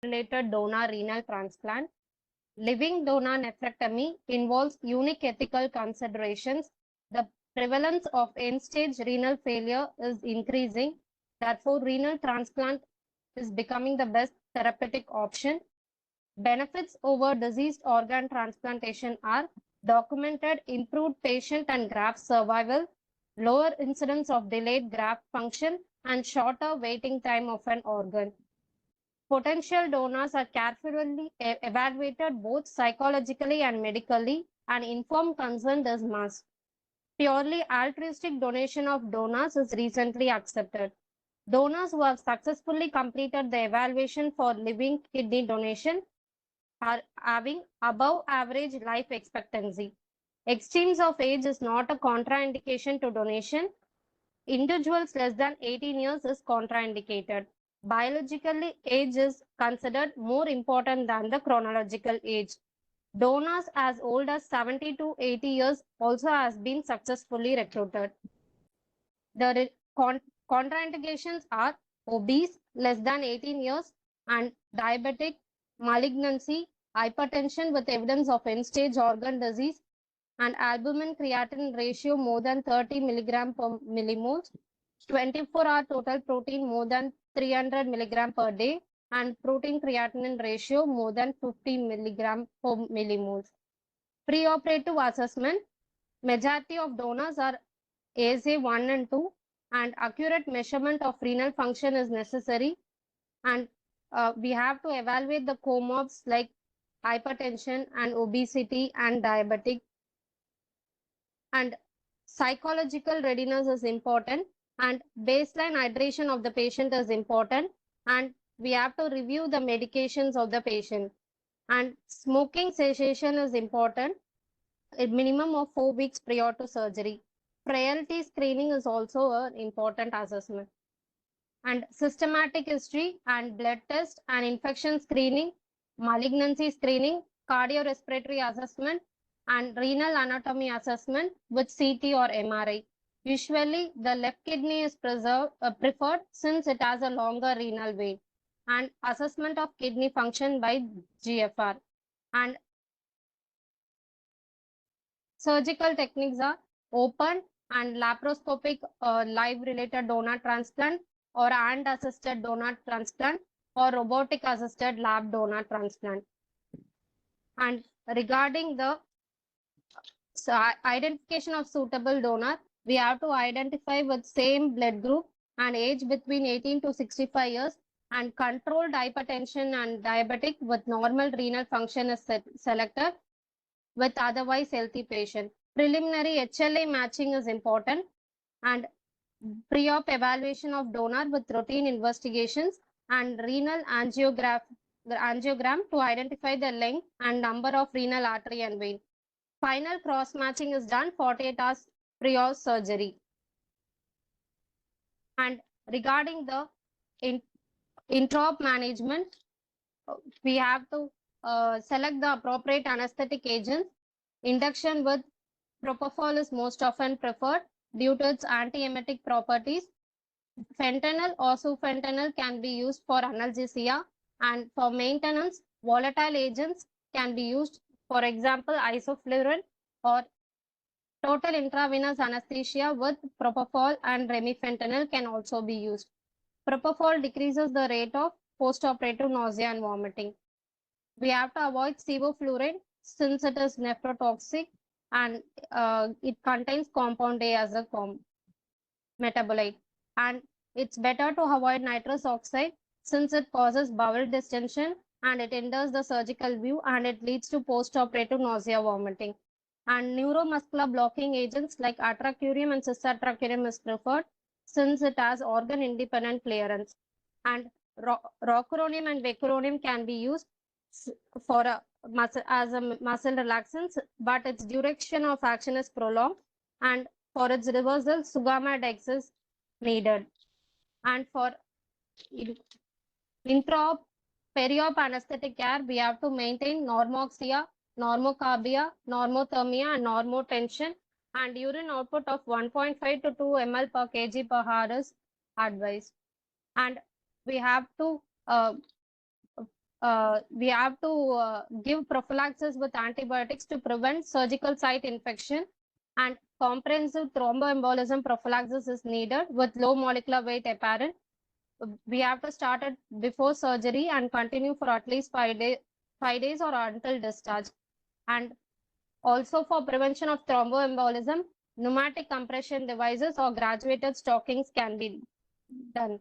regulated donor renal transplant. Living donor nephrectomy involves unique ethical considerations. The prevalence of end-stage renal failure is increasing. Therefore, renal transplant is becoming the best therapeutic option. Benefits over diseased organ transplantation are documented improved patient and graft survival, lower incidence of delayed graft function, and shorter waiting time of an organ. Potential donors are carefully evaluated both psychologically and medically, and informed consent is must. Purely altruistic donation of donors is recently accepted. Donors who have successfully completed the evaluation for living kidney donation are having above average life expectancy. Extremes of age is not a contraindication to donation. Individuals less than 18 years is contraindicated. Biologically, age is considered more important than the chronological age. Donors as old as 70 to 80 years also has been successfully recruited. The contraindications are obese, less than 18 years, and diabetic, malignancy, hypertension with evidence of end-stage organ disease, and albumin creatinine ratio more than 30 milligram per millimoles, 24-hour total protein more than 300 milligram per day, and protein creatinine ratio more than 50 milligram per millimoles. Preoperative assessment, majority of donors are ASA1 and 2, and accurate measurement of renal function is necessary, and we have to evaluate the comorbs like hypertension and obesity and diabetic, and psychological readiness is important, and baseline hydration of the patient is important, and we have to review the medications of the patient, and smoking cessation is important, a minimum of 4 weeks prior to surgery. Frailty screening is also an important assessment. And systematic history and blood test and infection screening, malignancy screening, cardiorespiratory assessment, and renal anatomy assessment with CT or MRI. Usually, the left kidney is preferred since it has a longer renal vein, and assessment of kidney function by GFR. And surgical techniques are open and laparoscopic live related donor transplant, or hand assisted donor transplant, or robotic assisted lab donor transplant. And regarding the identification of suitable donor, we have to identify with same blood group and age between 18 to 65 years, and controlled hypertension and diabetic with normal renal function is selected with otherwise healthy patient. Preliminary HLA matching is important, and pre-op evaluation of donor with routine investigations and renal angiogram to identify the length and number of renal artery and vein. Final cross matching is done 48 hours prior surgery. And regarding the intra-op management, we have to select the appropriate anesthetic agents. Induction with propofol is most often preferred due to its antiemetic properties. Fentanyl or sufentanil can be used for analgesia, and for maintenance, volatile agents can be used, for example, isoflurane, or total intravenous anesthesia with propofol and remifentanil can also be used. Propofol decreases the rate of postoperative nausea and vomiting. We have to avoid sevoflurane since it is nephrotoxic, and it contains compound A as a metabolite. And it's better to avoid nitrous oxide since it causes bowel distension and it hinders the surgical view and it leads to postoperative nausea, vomiting. And neuromuscular blocking agents like atracurium and cisatracurium is preferred since it has organ independent clearance. And rocuronium and vecuronium can be used for a muscle relaxant, but its duration of action is prolonged, and for its reversal, Sugammadex is needed. And for intra-op, peri-op anesthetic care, we have to maintain normoxia, normocarbia, normothermia, and normotension, and urine output of 1.5 to 2 ml per kg per hour is advised. And we have to we have to give prophylaxis with antibiotics to prevent surgical site infection, and comprehensive thromboembolism prophylaxis is needed with low molecular weight heparin. We have to start it before surgery and continue for at least 5 days or until discharge. And also for prevention of thromboembolism, pneumatic compression devices or graduated stockings can be done.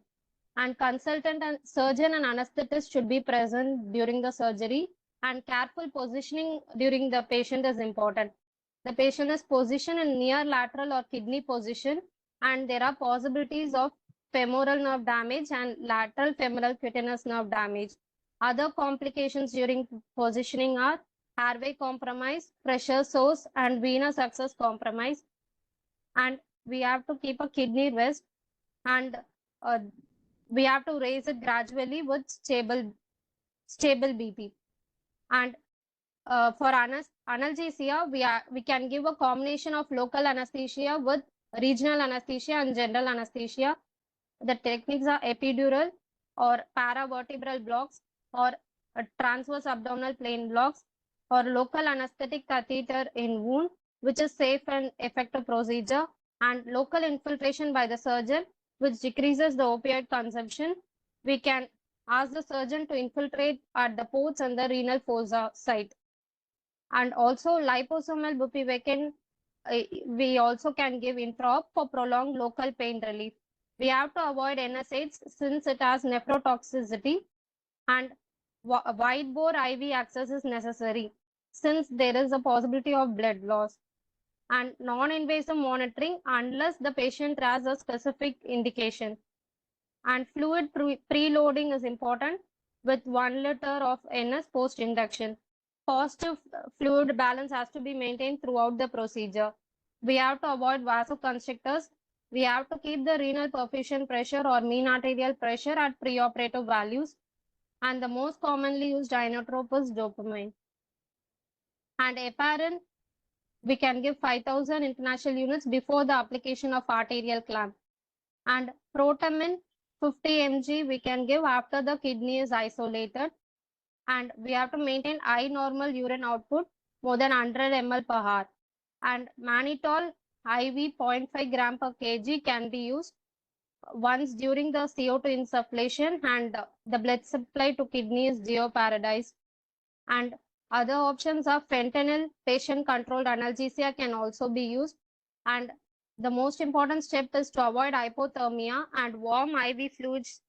And consultant and surgeon and anesthetist should be present during the surgery, and careful positioning during the patient is important. The patient is positioned in near lateral or kidney position, and there are possibilities of femoral nerve damage and lateral femoral cutaneous nerve damage. Other complications during positioning are airway compromise, pressure source, and venous access compromise. And we have to keep a kidney rest, and we have to raise it gradually with stable BP. And for analgesia, we can give a combination of local anesthesia with regional anesthesia and general anesthesia. The techniques are epidural or paravertebral blocks or transverse abdominal plane blocks or local anesthetic catheter in wound, which is safe and effective procedure, and local infiltration by the surgeon, which decreases the opioid consumption. We can ask the surgeon to infiltrate at the ports and the renal fossa site. And also liposomal bupivacaine, we also can give intraop for prolonged local pain relief. We have to avoid NSAIDs since it has nephrotoxicity, and wide bore IV access is necessary since there is a possibility of blood loss, and non-invasive monitoring unless the patient has a specific indication. And fluid preloading is important with 1 liter of NS post-induction. Positive fluid balance has to be maintained throughout the procedure. We have to avoid vasoconstrictors. We have to keep the renal perfusion pressure or mean arterial pressure at preoperative values. And the most commonly used inotrope is dopamine. And heparin, we can give 5,000 international units before the application of arterial clamp. And protamine, 50 mg, we can give after the kidney is isolated. And we have to maintain high normal urine output more than 100 ml per hour. And mannitol IV 0.5 gram per kg can be used once during the CO2 insufflation, and the blood supply to kidney is jeopardized. And other options are fentanyl, patient controlled analgesia can also be used. And the most important step is to avoid hypothermia, and warm IV fluids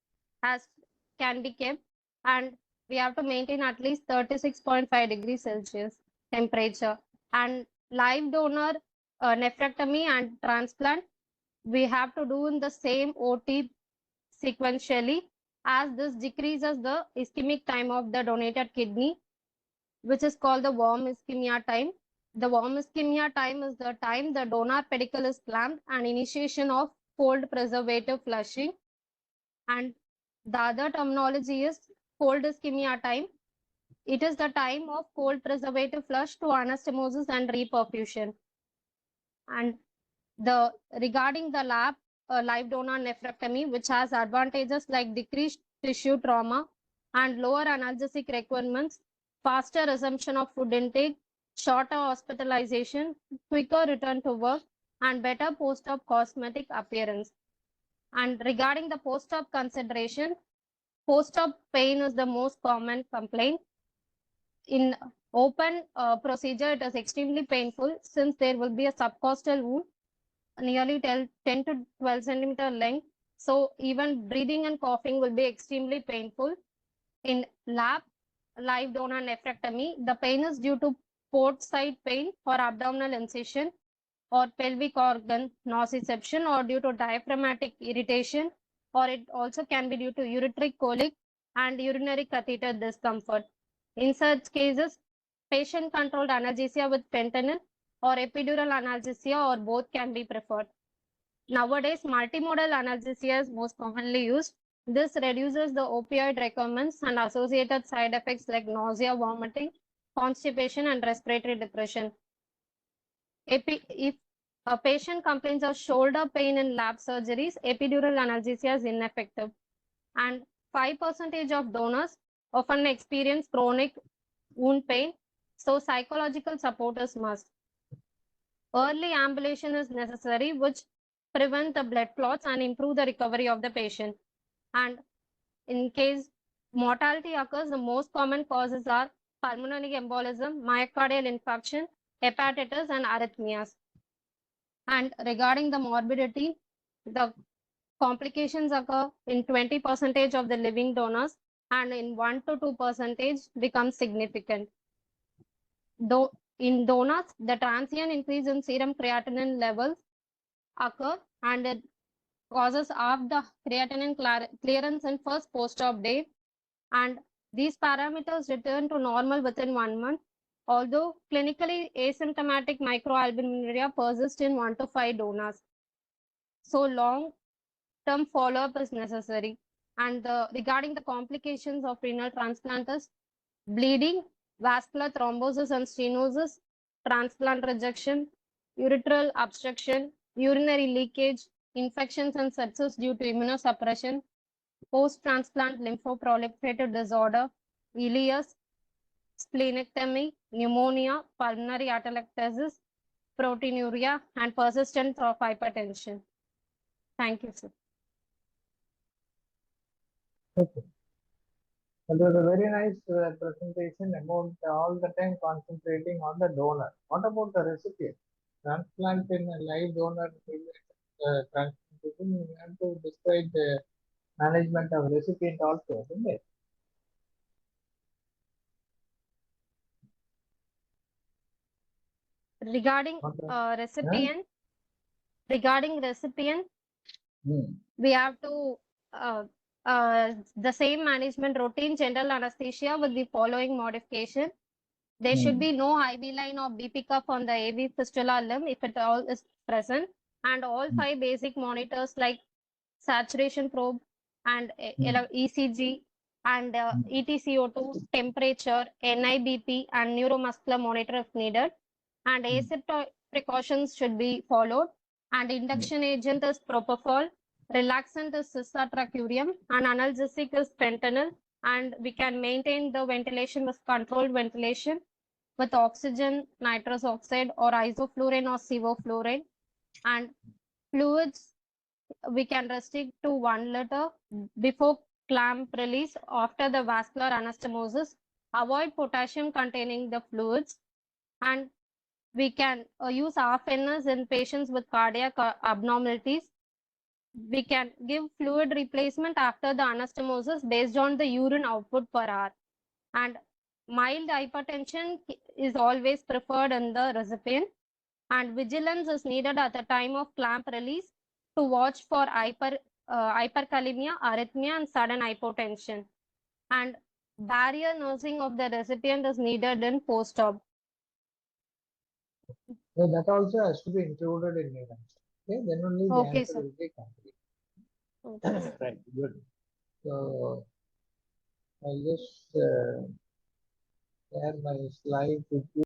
can be kept, and we have to maintain at least 36.5 degrees Celsius temperature. And live donor nephrectomy and transplant, we have to do in the same OT sequentially, as this decreases the ischemic time of the donated kidney, which is called the warm ischemia time. The warm ischemia time is the time the donor pedicle is clamped and initiation of cold preservative flushing. And the other terminology is cold ischemia time. It is the time of cold preservative flush to anastomosis and reperfusion. And regarding the live donor nephrectomy, which has advantages like decreased tissue trauma and lower analgesic requirements, faster resumption of food intake, shorter hospitalization, quicker return to work, and better post-op cosmetic appearance. And regarding the post-op consideration, post-op pain is the most common complaint. In open procedure, it is extremely painful since there will be a subcostal wound nearly 10 to 12 centimeter length. So even breathing and coughing will be extremely painful. In live donor nephrectomy, the pain is due to port side pain or abdominal incision or pelvic organ nociception or due to diaphragmatic irritation, or it also can be due to ureteric colic and urinary catheter discomfort. In such cases, patient controlled analgesia with fentanyl or epidural analgesia or both can be preferred. Nowadays, multimodal analgesia is most commonly used. This reduces the opioid requirements and associated side effects like nausea, vomiting, constipation, and respiratory depression. If a patient complains of shoulder pain in lap surgeries, epidural analgesia is ineffective. And 5% of donors often experience chronic wound pain, so psychological support is must. Early ambulation is necessary, which prevent the blood clots and improve the recovery of the patient. And in case mortality occurs, the most common causes are pulmonary embolism, myocardial infarction, hepatitis, and arrhythmias. And regarding the morbidity, the complications occur in 20% of the living donors and in 1 to 2% become significant. Though in donors, the transient increase in serum creatinine levels occur and it causes of the creatinine clearance in first post-op day, and these parameters return to normal within 1 month. Although clinically asymptomatic microalbuminuria persists in 1 to 5 donors. So long-term follow-up is necessary. And regarding the complications of renal transplant is bleeding, vascular thrombosis and stenosis, transplant rejection, urethral obstruction, urinary leakage, infections and sepsis due to immunosuppression, post-transplant lymphoproliferative disorder, ileus, splenectomy, pneumonia, pulmonary atelectasis, proteinuria, and persistence of hypertension. Thank you, sir. Okay. It was a very nice presentation about all the time concentrating on the donor. What about the recipient? Transplant in a live donor transplantation, you have to describe the management of recipient also, isn't it? Regarding recipient, we have to the same management routine, general anesthesia with the following modification. There should be no IV line or BP cuff on the AV fistula limb if it all is present, and all 5 basic monitors like saturation probe and ECG and ETCO2, temperature, NIBP, and neuromuscular monitor if needed. And aseptic precautions should be followed. And induction agent is propofol, relaxant is cisatracurium, and analgesic is fentanyl. And we can maintain the ventilation with controlled ventilation with oxygen, nitrous oxide, or isoflurane or sevoflurane. And fluids we can restrict to 1 liter before clamp release after the vascular anastomosis. Avoid potassium containing the fluids, and we can use half NS in patients with cardiac abnormalities. We can give fluid replacement after the anastomosis based on the urine output per hour. And mild hypertension is always preferred in the recipient. And vigilance is needed at the time of clamp release to watch for hyperkalemia, arrhythmia, and sudden hypotension. And barrier nursing of the recipient is needed in post-op. So that also has to be included in your answer. Okay, then only the answer will be complete. Okay. Right, good. So I'll just share my slide with you.